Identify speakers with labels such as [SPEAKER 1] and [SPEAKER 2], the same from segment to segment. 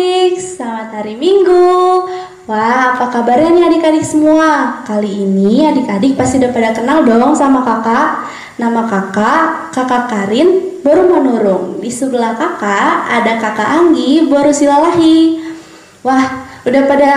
[SPEAKER 1] adik-adik, selamat hari Minggu. Wah, apa kabarnya nih adik-adik semua? Kali ini adik-adik pasti udah pada kenal dong sama kakak. Nama kakak Karin Boru Manurung. Di sebelah kakak ada kakak Anggi Boru Silalahi. Wah, udah pada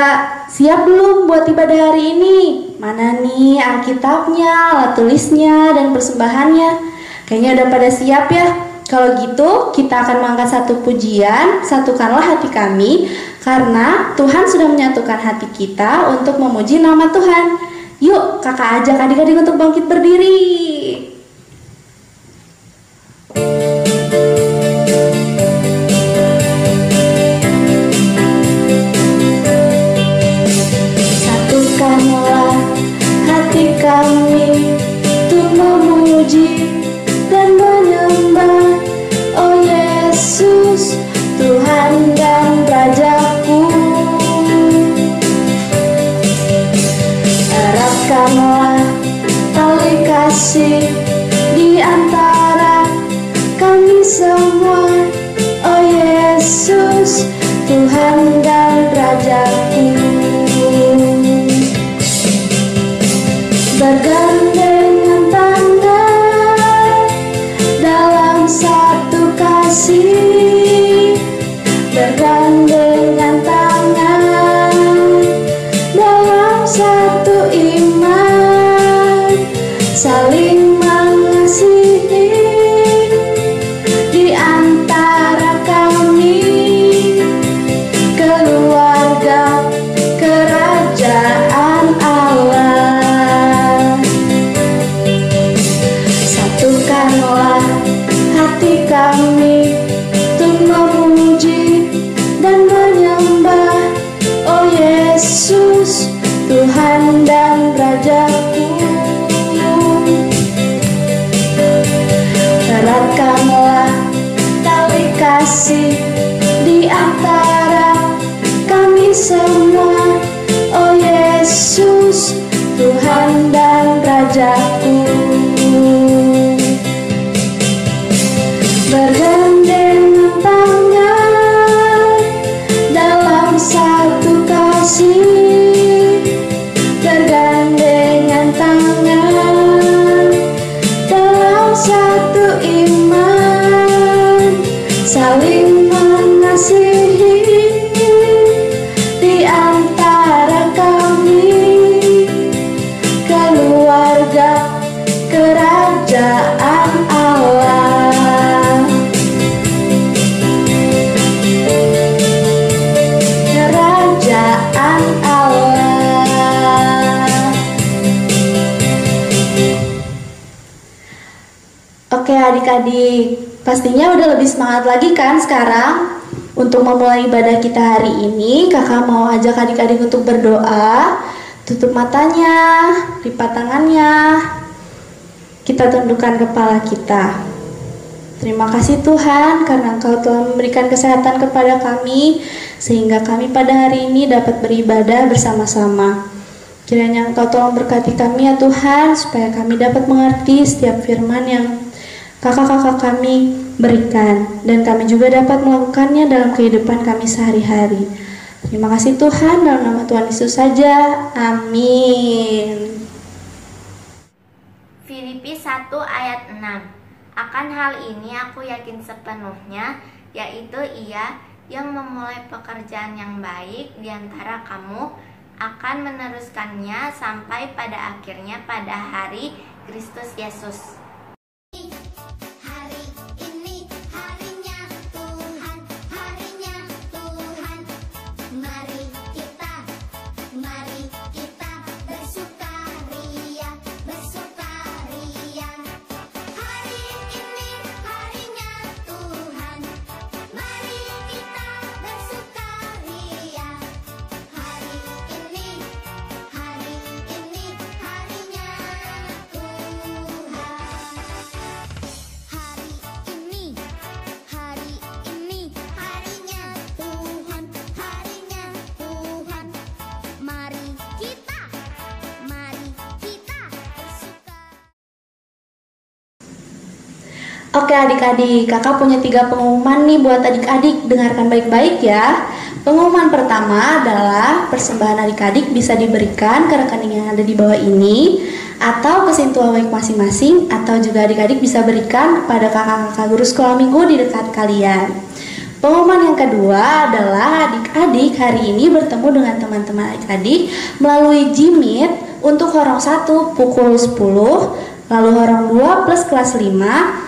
[SPEAKER 1] siap belum buat ibadah hari ini? Mana nih Alkitabnya, alat tulisnya, dan persembahannya? Kayaknya udah pada siap ya. Kalau gitu, kita akan mengangkat satu pujian, satukanlah hati kami, karena Tuhan sudah menyatukan hati kita untuk memuji nama Tuhan. Yuk, kakak ajak adik-adik untuk bangkit berdiri. Satukanlah hati kami untuk memuji dan menyembah, oh Yesus, Tuhan dan Rajaku. Eratkanlah tali kasih di antara kami semua, oh Yesus, Tuhan dan Rajaku. Bergandengan tangan dalam satu kasih, bergandengan tangan dalam satu iman, saling mengasihi di antara kami, keluarga kerajaan Allah. Satukanlah hati kami untuk memuji dan menyembah, oh Yesus, Tuhan dan Rajaku. Eratkanlah tali kasih di antara kami semua, oh Yesus, Tuhan dan Rajaku. Bergandengan tangan dalam satu kasih, bergandengan tangan dalam satu iman, saling mengasihi di antara kami, keluarga kerajaan Allah. Kerajaan Allah. Oke adik-adik, pastinya udah lebih semangat lagi kan sekarang? Untuk memulai ibadah kita hari ini, kakak mau ajak adik-adik untuk berdoa. Tutup matanya, lipat tangannya, kita tundukkan kepala kita. Terima kasih Tuhan karena Engkau telah memberikan kesehatan kepada kami, sehingga kami pada hari ini dapat beribadah bersama-sama. Kiranya Engkau tolong berkati kami ya Tuhan, supaya kami dapat mengerti setiap firman yang kakak-kakak kami berikan, dan kami juga dapat melakukannya dalam kehidupan kami sehari-hari. Terima kasih Tuhan, dalam nama Tuhan Yesus saja, amin.
[SPEAKER 2] Filipi 1 ayat 6. Akan hal ini aku yakin sepenuhnya, yaitu Ia yang memulai pekerjaan yang baik di antara kamu akan meneruskannya sampai pada akhirnya pada hari Kristus Yesus.
[SPEAKER 1] Oke adik-adik, kakak punya 3 pengumuman nih buat adik-adik, dengarkan baik-baik ya. Pengumuman pertama adalah persembahan adik-adik bisa diberikan ke rekening yang ada di bawah ini atau ke Sintua Week masing-masing, atau juga adik-adik bisa berikan kepada kakak-kakak guru sekolah minggu di dekat kalian. Pengumuman yang kedua adalah adik-adik hari ini bertemu dengan teman-teman adik-adik melalui Jimit untuk horong 1 pukul 10, lalu horong 2 plus kelas 5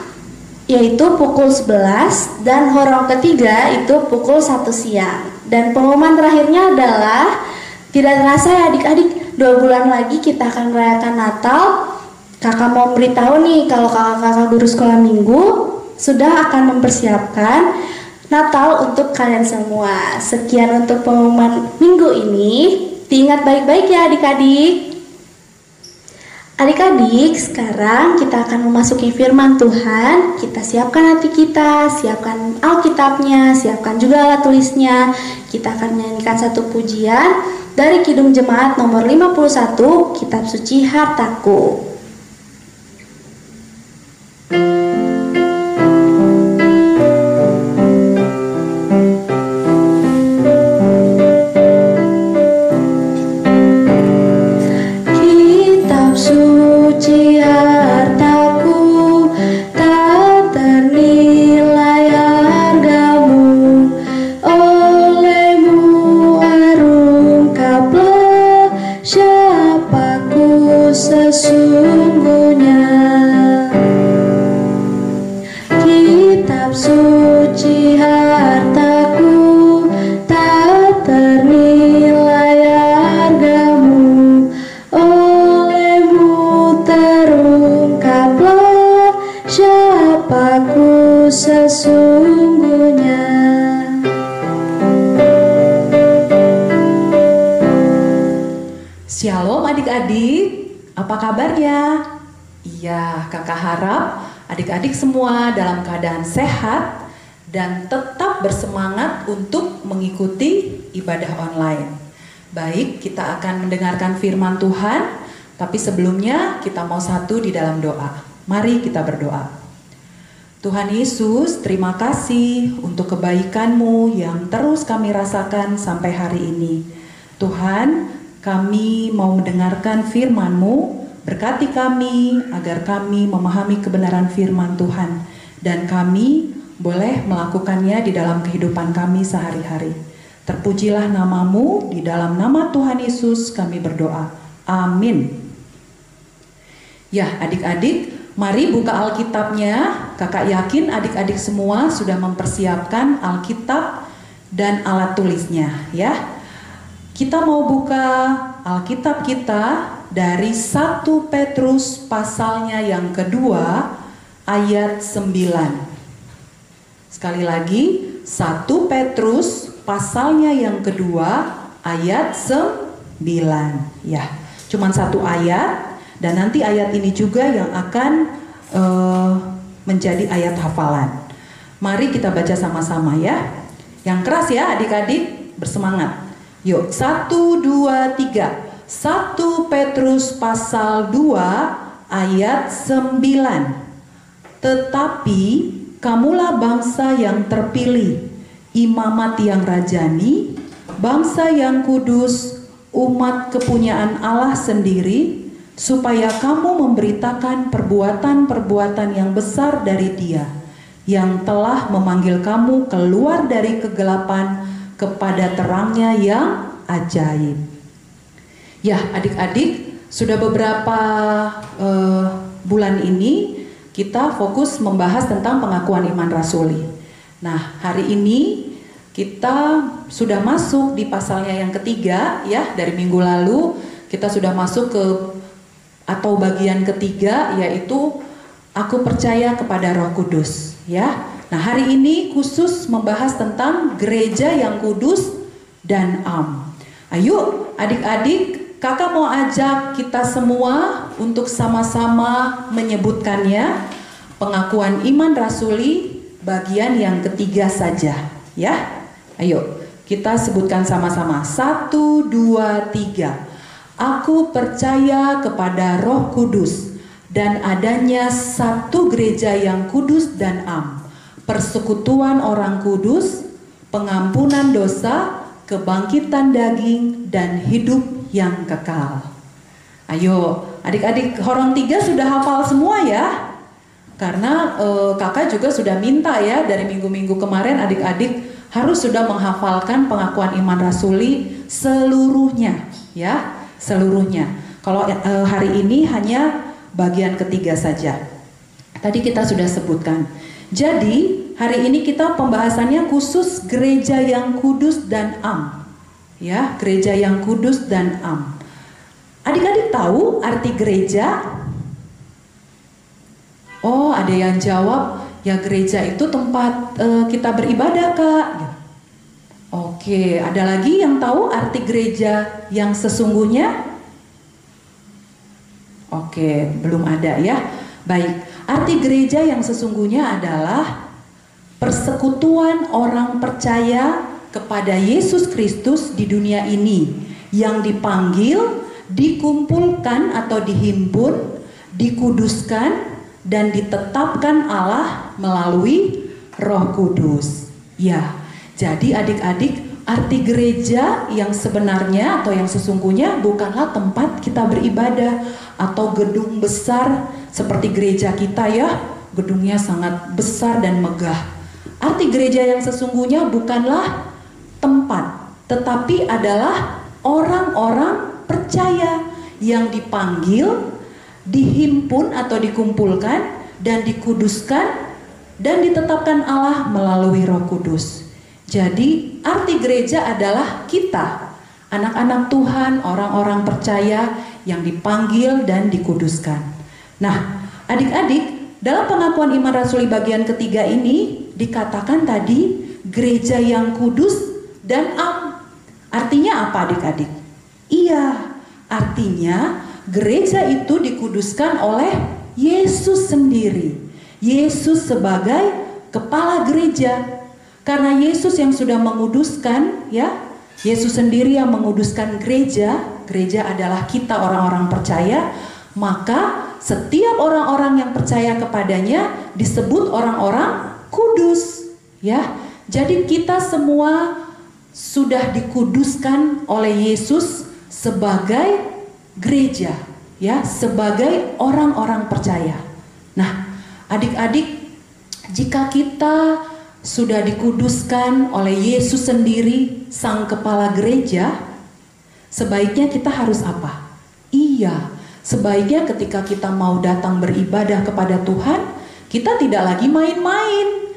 [SPEAKER 1] yaitu pukul 11, dan horong ketiga itu pukul 1 siang. Dan pengumuman terakhirnya adalah tidak terasa ya adik-adik, 2 bulan lagi kita akan merayakan Natal. Kakak mau beritahu nih kalau kakak-kakak guru sekolah minggu sudah akan mempersiapkan Natal untuk kalian semua. Sekian untuk pengumuman minggu ini. Diingat baik-baik ya adik-adik. Adik-adik, sekarang kita akan memasuki firman Tuhan. Kita siapkan hati kita, siapkan Alkitabnya, siapkan juga alat tulisnya. Kita akan menyanyikan satu pujian dari Kidung Jemaat nomor 51, Kitab Suci Hartaku.
[SPEAKER 3] Shalom adik-adik, apa kabarnya? Iya, kakak harap adik-adik semua dalam keadaan sehat dan tetap bersemangat untuk mengikuti ibadah online. Baik, kita akan mendengarkan firman Tuhan, tapi sebelumnya kita mau satu di dalam doa. Mari kita berdoa. Tuhan Yesus, terima kasih untuk kebaikan-Mu yang terus kami rasakan sampai hari ini. Tuhan, kami mau mendengarkan firman-Mu, berkati kami agar kami memahami kebenaran firman Tuhan dan kami boleh melakukannya di dalam kehidupan kami sehari-hari. Terpujilah nama-Mu, di dalam nama Tuhan Yesus kami berdoa. Amin. Ya, adik-adik, mari buka Alkitabnya. Kakak yakin adik-adik semua sudah mempersiapkan Alkitab dan alat tulisnya, ya. Kita mau buka Alkitab kita dari 1 Petrus pasalnya yang kedua ayat 9. Sekali lagi, 1 Petrus pasalnya yang kedua ayat 9. Ya, cuman satu ayat dan nanti ayat ini juga yang akan menjadi ayat hafalan. Mari kita baca sama-sama ya. Yang keras ya adik-adik, bersemangat. Yuk, 1, 2, 3. 1 Petrus pasal 2 ayat 9. Tetapi kamulah bangsa yang terpilih, imamat yang rajani, bangsa yang kudus, umat kepunyaan Allah sendiri, supaya kamu memberitakan perbuatan-perbuatan yang besar dari Dia, yang telah memanggil kamu keluar dari kegelapan kepada terangnya yang ajaib. Ya, adik-adik, sudah beberapa bulan ini kita fokus membahas tentang pengakuan iman rasuli. Nah, hari ini kita sudah masuk di pasalnya yang ketiga ya. Dari minggu lalu kita sudah masuk ke atau bagian ketiga, yaitu aku percaya kepada Roh Kudus ya. Nah, hari ini khusus membahas tentang gereja yang kudus dan am. Ayo adik-adik, kakak mau ajak kita semua untuk sama-sama menyebutkannya. Pengakuan iman rasuli bagian yang ketiga saja ya. Ayo kita sebutkan sama-sama. 1, 2, 3. Aku percaya kepada Roh Kudus dan adanya satu gereja yang kudus dan am, persekutuan orang kudus, pengampunan dosa, kebangkitan daging, dan hidup yang kekal. Ayo, adik-adik Horong 3 sudah hafal semua ya? Karena kakak juga sudah minta ya dari minggu-minggu kemarin adik-adik harus sudah menghafalkan pengakuan iman rasuli seluruhnya ya, seluruhnya. Kalau hari ini hanya bagian ketiga saja. Tadi kita sudah sebutkan. Jadi hari ini kita pembahasannya khusus gereja yang kudus dan am. Ya, gereja yang kudus dan am. Adik-adik tahu arti gereja? Oh, ada yang jawab, ya gereja itu tempat kita beribadah, Kak. Oke, ada lagi yang tahu arti gereja yang sesungguhnya? Oke, belum ada ya. Baik, arti gereja yang sesungguhnya adalah persekutuan orang percaya kepada Yesus Kristus di dunia ini yang dipanggil, dikumpulkan atau dihimpun, dikuduskan dan ditetapkan Allah melalui Roh Kudus. Ya, jadi adik-adik, arti gereja yang sebenarnya atau yang sesungguhnya bukanlah tempat kita beribadah atau gedung besar seperti gereja kita ya, gedungnya sangat besar dan megah. Arti gereja yang sesungguhnya bukanlah tempat, tetapi adalah orang-orang percaya yang dipanggil, dihimpun atau dikumpulkan dan dikuduskan dan ditetapkan Allah melalui Roh Kudus. Jadi arti gereja adalah kita, anak-anak Tuhan, orang-orang percaya yang dipanggil dan dikuduskan. Nah, adik-adik, dalam pengakuan iman rasuli bagian ketiga ini dikatakan tadi gereja yang kudus dan am. Artinya apa adik-adik? Iya, artinya gereja itu dikuduskan oleh Yesus sendiri. Yesus sebagai kepala gereja. Karena Yesus yang sudah menguduskan ya, Yesus sendiri yang menguduskan gereja. Gereja adalah kita orang-orang percaya. Maka setiap orang-orang yang percaya kepadanya disebut orang-orang kudus ya. Jadi kita semua sudah dikuduskan oleh Yesus sebagai gereja ya, sebagai orang-orang percaya. Nah, adik-adik, jika kita sudah dikuduskan oleh Yesus sendiri, sang kepala gereja, sebaiknya kita harus apa? Iya, sebaiknya ketika kita mau datang beribadah kepada Tuhan, kita tidak lagi main-main.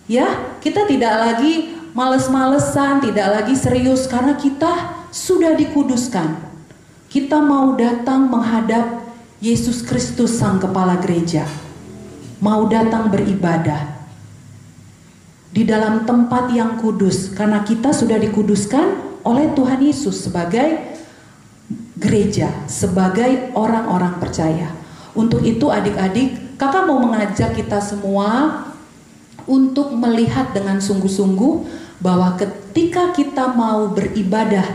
[SPEAKER 3] Ya, kita tidak lagi males-malesan, tidak lagi serius karena kita sudah dikuduskan. Kita mau datang menghadap Yesus Kristus sang kepala gereja. Mau datang beribadah di dalam tempat yang kudus karena kita sudah dikuduskan oleh Tuhan Yesus sebagai gereja, sebagai orang-orang percaya. Untuk itu adik-adik, kakak mau mengajak kita semua untuk melihat dengan sungguh-sungguh bahwa ketika kita mau beribadah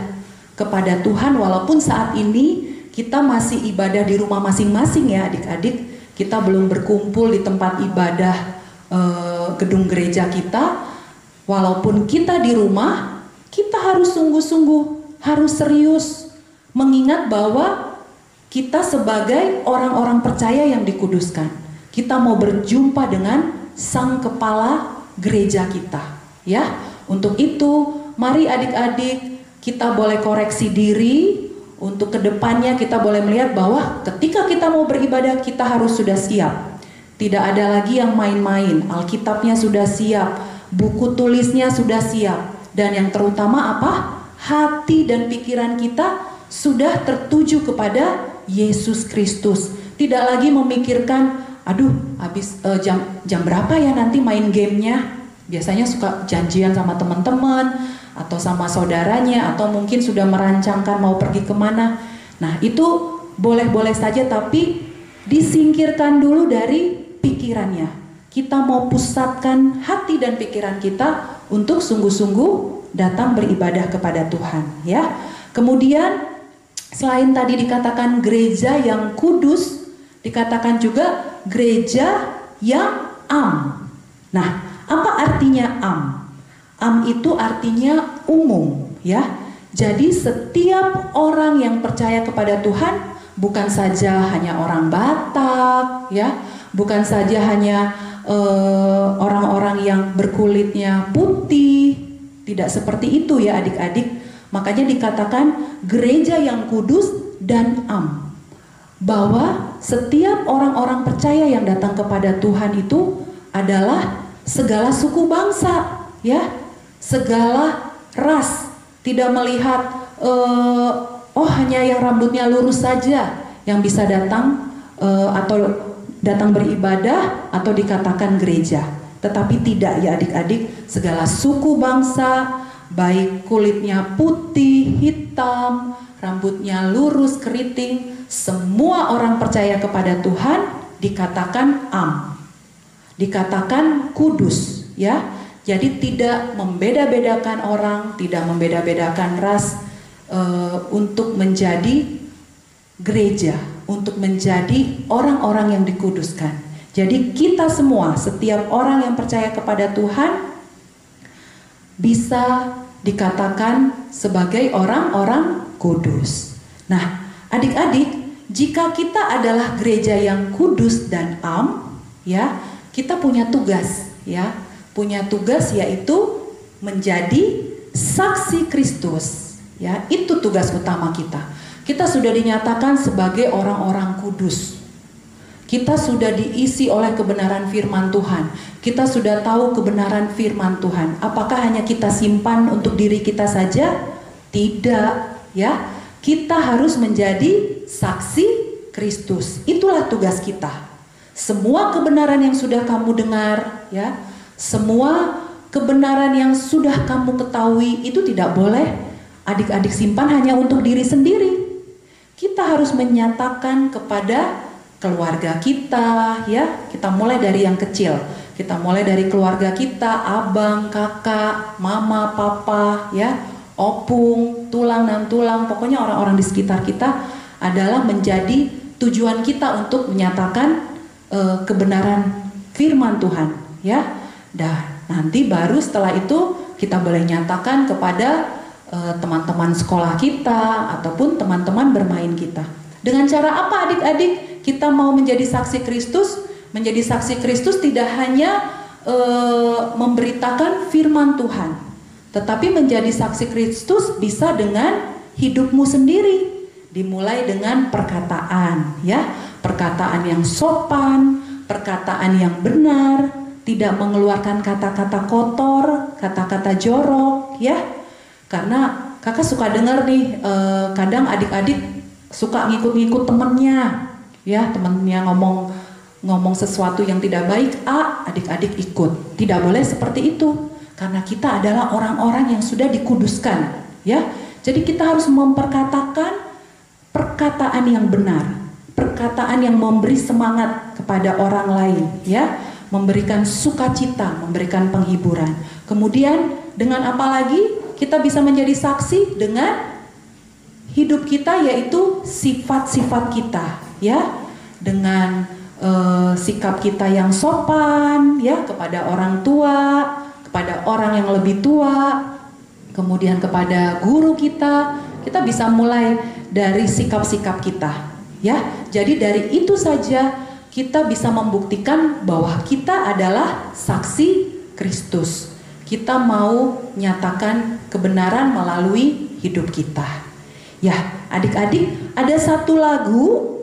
[SPEAKER 3] kepada Tuhan, walaupun saat ini kita masih ibadah di rumah masing-masing ya adik-adik, kita belum berkumpul di tempat ibadah gedung gereja kita, walaupun kita di rumah, kita harus sungguh-sungguh, harus serius mengingat bahwa kita sebagai orang-orang percaya yang dikuduskan, kita mau berjumpa dengan sang kepala gereja kita ya. Untuk itu mari adik-adik kita boleh koreksi diri. Untuk kedepannya kita boleh melihat bahwa ketika kita mau beribadah kita harus sudah siap. Tidak ada lagi yang main-main. Alkitabnya sudah siap, buku tulisnya sudah siap, dan yang terutama apa? Hati dan pikiran kita sudah tertuju kepada Yesus Kristus. Tidak lagi memikirkan, aduh, habis jam berapa ya nanti main gamenya? Biasanya suka janjian sama teman-teman atau sama saudaranya, atau mungkin sudah merancangkan mau pergi kemana. Nah, itu boleh-boleh saja, tapi disingkirkan dulu dari pikirannya. Kita mau pusatkan hati dan pikiran kita untuk sungguh-sungguh datang beribadah kepada Tuhan ya. Kemudian selain tadi dikatakan gereja yang kudus, dikatakan juga gereja yang am. Nah, apa artinya am? Am itu artinya umum. ya. Jadi setiap orang yang percaya kepada Tuhan, bukan saja hanya orang Batak, ya, bukan saja hanya orang-orang yang berkulitnya putih, tidak seperti itu ya adik-adik. Makanya dikatakan gereja yang kudus dan am, bahwa setiap orang-orang percaya yang datang kepada Tuhan itu adalah segala suku bangsa, ya, segala ras. Tidak melihat hanya yang rambutnya lurus saja yang bisa datang atau datang beribadah atau dikatakan gereja. Tetapi tidak ya adik-adik, segala suku bangsa, baik kulitnya putih, hitam, rambutnya lurus, keriting, semua orang percaya kepada Tuhan dikatakan am, dikatakan kudus, ya. Jadi tidak membeda-bedakan orang, tidak membeda-bedakan ras untuk menjadi gereja, untuk menjadi orang-orang yang dikuduskan. Jadi kita semua, setiap orang yang percaya kepada Tuhan bisa dikatakan sebagai orang-orang kudus. Nah, adik-adik, jika kita adalah gereja yang kudus dan am, ya, kita punya tugas, ya. Punya tugas yaitu menjadi saksi Kristus, ya. Itu tugas utama kita. Kita sudah dinyatakan sebagai orang-orang kudus. Kita sudah diisi oleh kebenaran firman Tuhan. Kita sudah tahu kebenaran firman Tuhan. Apakah hanya kita simpan untuk diri kita saja? Tidak, ya. Kita harus menjadi saksi Kristus. Itulah tugas kita. Semua kebenaran yang sudah kamu dengar, ya, semua kebenaran yang sudah kamu ketahui itu tidak boleh adik-adik simpan hanya untuk diri sendiri. Kita harus menyatakan kepada keluarga kita, ya. Kita mulai dari yang kecil. Kita mulai dari keluarga kita, abang, kakak, mama, papa, ya, opung, tulang dan tulang, pokoknya orang-orang di sekitar kita adalah menjadi tujuan kita untuk menyatakan kebenaran firman Tuhan, ya. Dan nanti baru setelah itu kita boleh nyatakan kepada teman-teman sekolah kita ataupun teman-teman bermain kita. Dengan cara apa adik-adik kita mau menjadi saksi Kristus? Menjadi saksi Kristus tidak hanya memberitakan firman Tuhan, tetapi menjadi saksi Kristus bisa dengan hidupmu sendiri. Dimulai dengan perkataan, ya, perkataan yang sopan, perkataan yang benar, tidak mengeluarkan kata-kata kotor, kata-kata jorok, ya. Karena kakak suka dengar nih, kadang adik-adik suka ngikut-ngikut temennya, ya, temennya ngomong sesuatu yang tidak baik, adik-adik ikut. Tidak boleh seperti itu, karena kita adalah orang-orang yang sudah dikuduskan, ya. Jadi kita harus memperkatakan perkataan yang benar, perkataan yang memberi semangat kepada orang lain, ya, memberikan sukacita, memberikan penghiburan. Kemudian dengan apa lagi kita bisa menjadi saksi? Dengan hidup kita, yaitu sifat-sifat kita, ya, dengan sikap kita yang sopan, ya, kepada orang tua, kepada orang yang lebih tua, kemudian kepada guru kita. Kita bisa mulai dari sikap-sikap kita, ya. Jadi dari itu saja kita bisa membuktikan bahwa kita adalah saksi Kristus. Kita mau nyatakan kebenaran melalui hidup kita. Ya, adik-adik, ada satu lagu,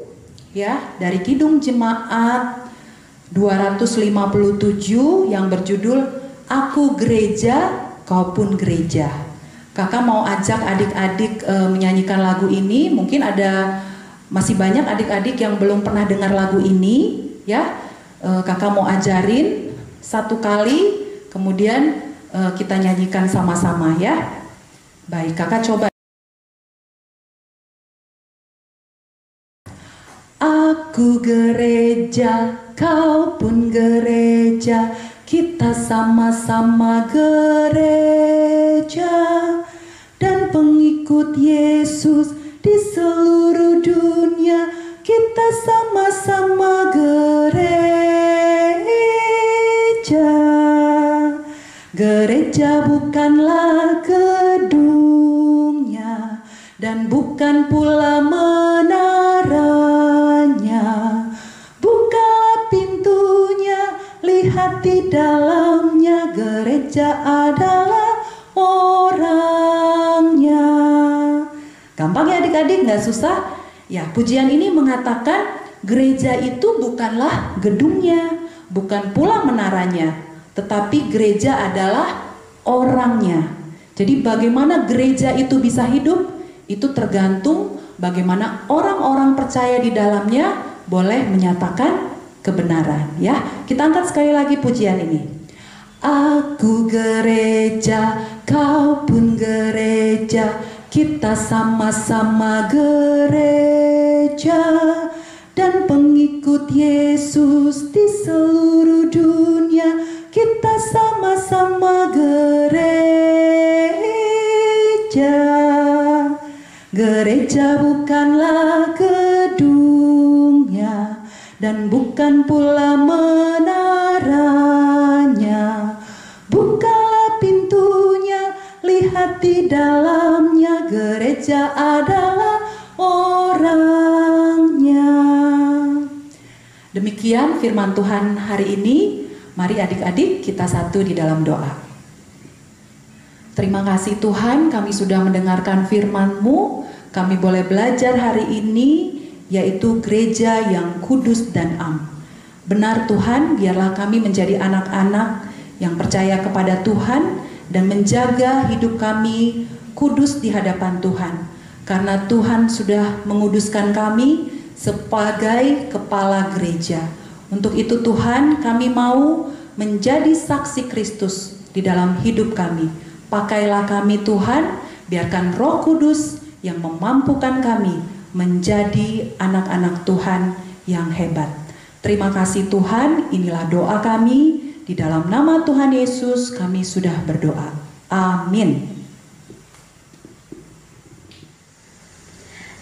[SPEAKER 3] ya, dari Kidung Jemaat 257 yang berjudul Aku Gereja, Kau Pun Gereja. Kakak mau ajak adik-adik menyanyikan lagu ini. Mungkin ada masih banyak adik-adik yang belum pernah dengar lagu ini, ya. Kakak mau ajarin satu kali, kemudian kita nyanyikan sama-sama, ya. Baik, kakak coba. Aku gereja, kau pun gereja, kita sama-sama gereja, dan pengikut Yesus di seluruh dunia, kita sama-sama gereja. Gereja bukanlah gedung, dan bukan pula menaranya. Bukalah pintunya, lihat di dalamnya, gereja adalah orangnya. Gampang ya adik-adik, nggak susah? Ya, pujian ini mengatakan gereja itu bukanlah gedungnya, bukan pula menaranya, tetapi gereja adalah orangnya. Jadi bagaimana gereja itu bisa hidup, itu tergantung bagaimana orang-orang percaya di dalamnya boleh menyatakan kebenaran. Ya, kita angkat sekali lagi pujian ini. Aku gereja, kau pun gereja, kita sama-sama gereja, dan pengikut Yesus di seluruh dunia, kita sama-sama gereja. Gereja bukanlah gedungnya dan bukan pula menaranya. Bukalah pintunya, lihat di dalamnya, gereja adalah orangnya. Demikian firman Tuhan hari ini. Mari adik-adik kita satu di dalam doa. Terima kasih Tuhan, kami sudah mendengarkan firman-Mu. Kami boleh belajar hari ini, yaitu gereja yang kudus dan am. Benar Tuhan, biarlah kami menjadi anak-anak yang percaya kepada Tuhan dan menjaga hidup kami kudus di hadapan Tuhan. Karena Tuhan sudah menguduskan kami sebagai kepala gereja. Untuk itu Tuhan, kami mau menjadi saksi Kristus di dalam hidup kami. Pakailah kami Tuhan, biarkan Roh Kudus yang memampukan kami menjadi anak-anak Tuhan yang hebat. Terima kasih Tuhan, inilah doa kami. Di dalam nama Tuhan Yesus kami sudah berdoa. Amin.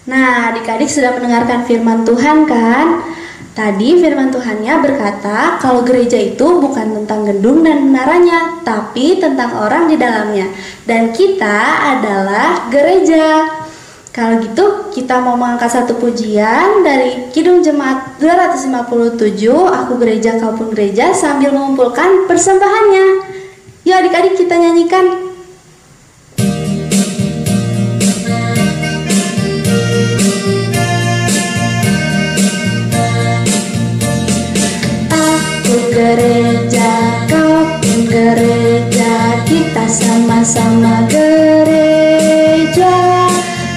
[SPEAKER 1] Nah, adik-adik sudah mendengarkan firman Tuhan kan? Tadi firman Tuhannya berkata kalau gereja itu bukan tentang gedung dan menaranya, tapi tentang orang di dalamnya. Dan kita adalah gereja. Kalau gitu kita mau mengangkat satu pujian dari Kidung Jemaat 257, Aku Gereja Kau Pun Gereja, sambil mengumpulkan persembahannya. Yuk adik-adik kita nyanyikan. Gereja, kau pun gereja, kita sama-sama gereja,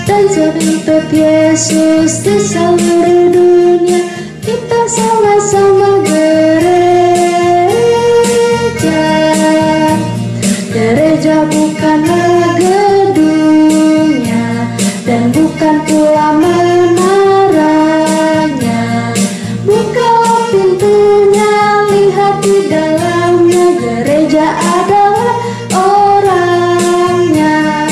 [SPEAKER 1] dan sebentuk Yesus di seluruh dunia, kita sama-sama gereja. Gereja bukanlah gedungnya dan bukan pula menaranya. Bukalah pintunya, lihat di dalamnya, gereja adalah orangnya.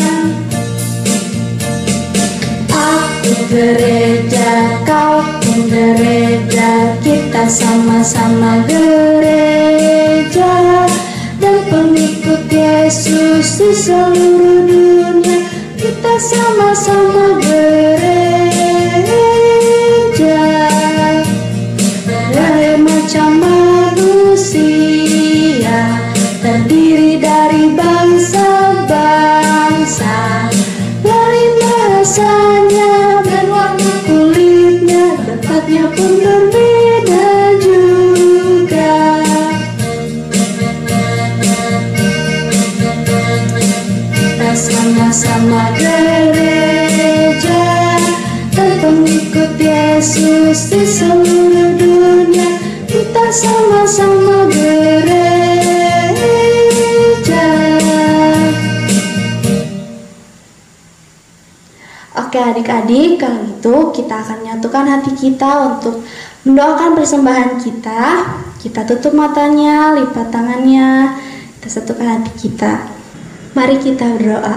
[SPEAKER 1] Aku gereja, kau pun gereja, kita sama-sama gereja, dan pengikut Yesus di seluruh dunia, kita sama-sama gereja. Berbagai macam manusia, terdiri dari bangsa-bangsa, dari bahasanya dan warna kulitnya, tempatnya pun berbeda juga. Kita sama-sama gereja, dan pengikut Yesus di seluruh dunia, kita sama-sama gereja. Oke adik-adik, kalau gitu kita akan nyatukan hati kita untuk mendoakan persembahan kita. Kita tutup matanya, lipat tangannya, kita satukan hati kita. Mari kita berdoa.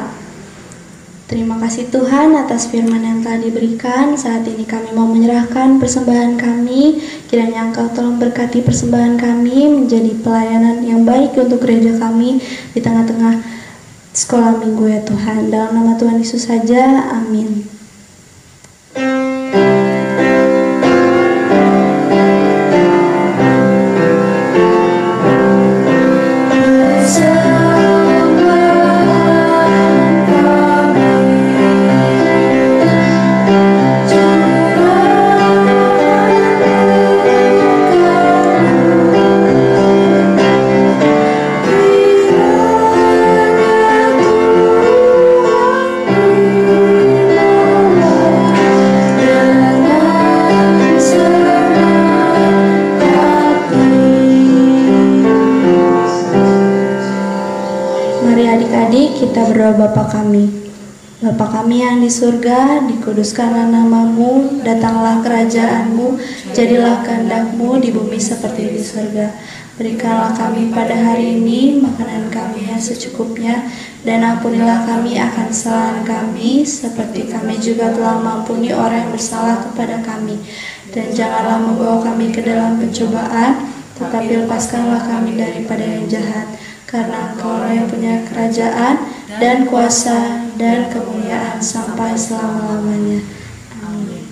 [SPEAKER 1] Terima kasih Tuhan atas firman yang telah diberikan. Saat ini kami mau menyerahkan persembahan kami. Kiranya Engkau tolong berkati persembahan kami menjadi pelayanan yang baik untuk gereja kami di tengah-tengah sekolah minggu ya Tuhan. Dalam nama Tuhan Yesus saja, amin. Kita berdoa Bapa kami. Bapa kami yang di surga, dikuduskanlah namamu, datanglah kerajaanmu, jadilah kehendak-mu di bumi seperti di surga. Berikanlah kami pada hari ini makanan kami yang secukupnya, dan ampunilah kami akan kesalahan kami, seperti kami juga telah mengampuni orang yang bersalah kepada kami. Dan janganlah membawa kami ke dalam pencobaan, tetapi lepaskanlah kami daripada yang jahat. Karena Engkau yang punya kerajaan dan kuasa dan kemuliaan sampai selama-lamanya. Amin.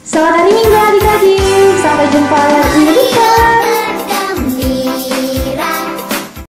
[SPEAKER 1] Selamat hari Minggu adik-adik. Sampai jumpa